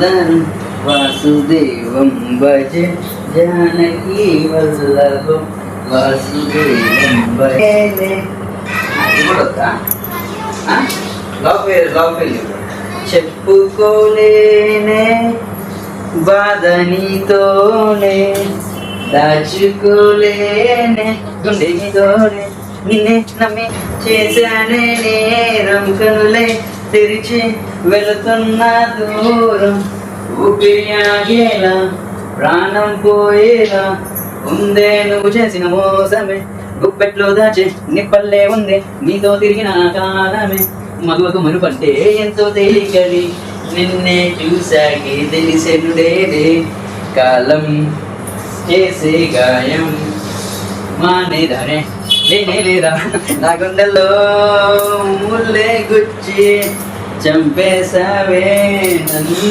దామోదరం వాసుదేవం భజే జానకి వల్లభం వాసుదేవం భజే. ఇది కూడా వద్దా? లవ్ ఫెయిల్ చెప్పుకోలేనే బాధ నీతోనే దాచుకోలేనే గుండెతోనే నిన్నే నమ్మి చేశానే నేరం కనులే తెరిచి వెళుతున్న దూరం ఊపిరి ఆగేలా ప్రాణం పోయేలా ఉందే నువ్వు చేసిన మోసమే గుప్పెట్లో దాచే నిప్పల్లే ఉంది నీతో తిరిగిన కాలమే మగువకు మనుపంటే ఎంతో తేలికది నిన్నే చూసాకే తెలిసెనుడేదే కాలం చేసే గాయం మానేదానే లేనే లేదా నా గుండెల్లో ముల్లే గుచ్చి చంపేసావే నన్ను.